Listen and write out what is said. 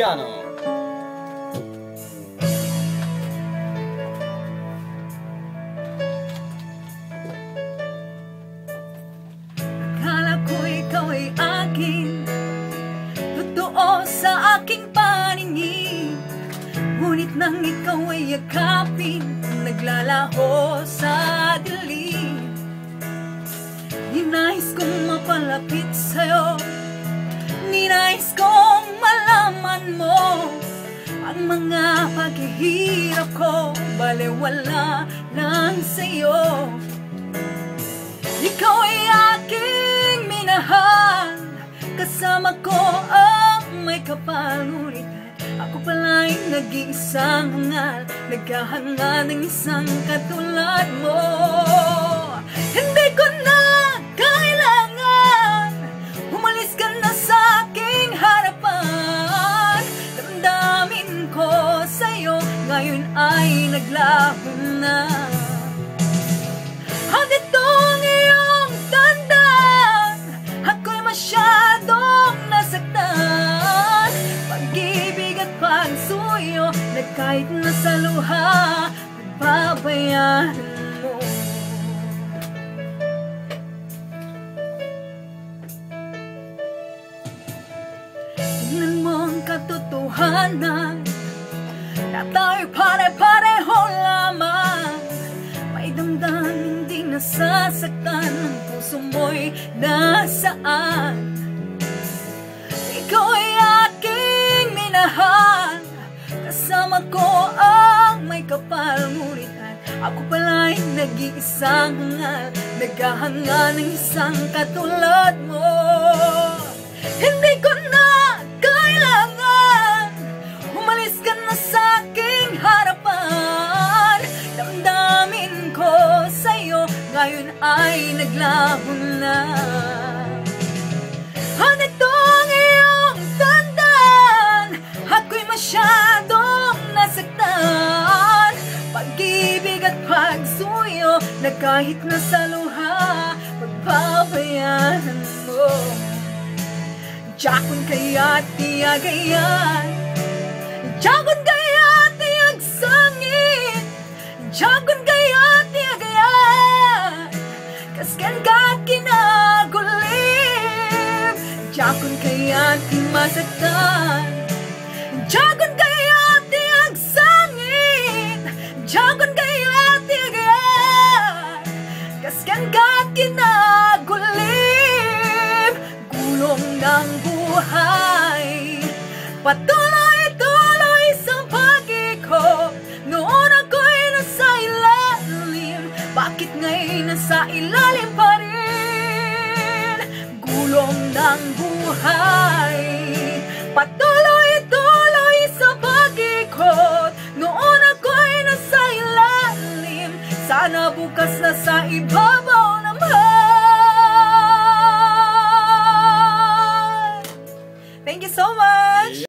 Piano. Akala ko ikaw ay akin, totoo sa aking paningin. Ngunit nang ikaw ay yakapin, naglalaho sa dilim. Ninais kong mapalapit sa'yo, ninais kong malaman mo ang mga paghihirap ko, balewala lang sa'yo. Ikaw ay aking minahal, kasama ko ang may kapal. Ngunit ako pala'y nag-iisang hangal, naghahanga ng isang katulad mo. Hindi ko na kailangan, umalis ka na sa aking harapan. Damdamin ko sa'yo, ngayon ay naglaho na. At itong iyong tandaan, ako'y masyadong nasaktan. Pag-ibig at pagsuyo, na kahit nasa luha, pagbabayaan mo. Tingnan mo ang katotohanan, na tayo'y pare-pareho lamang. May damdamin hindi nasasaktan, ang puso mo'y nasaan. Ikaw ay aking minahal, kasama ko ang may kapal. Ngunit ako pala'y nag-iisang hangal, naghahanga ng isang katulad mo. Hindi ko na kailangan, umalis ka na sa aking harapan. Damdamin ko sa'yo, ngayon ay naglaho na. At itong iyong tandaan, ako'y masyadong nasaktan. Pag-ibig at pagsuyo, na kahit nasa luha, pagbabayaan mo. Jakon kaya't tiyagayan, jakon kaya't tiyagsangit, jakon kaya't tiyagayan, kaskan ka kinagulim. Jakon kaya't masaktan, jakon kaya't tiyagsangit, jakon kaya't tiyagayan, kaskan ka kinagulim. Gulong ng buhay, patuloy-tuloy sa pag-ikot. Noon ako'y nasa ilalim, bakit ngayon nasa ilalim pa rin? Gulong ng buhay, patuloy-tuloy sa pag-ikot. Noon ako'y nasa ilalim, sana bukas na sa ibaba.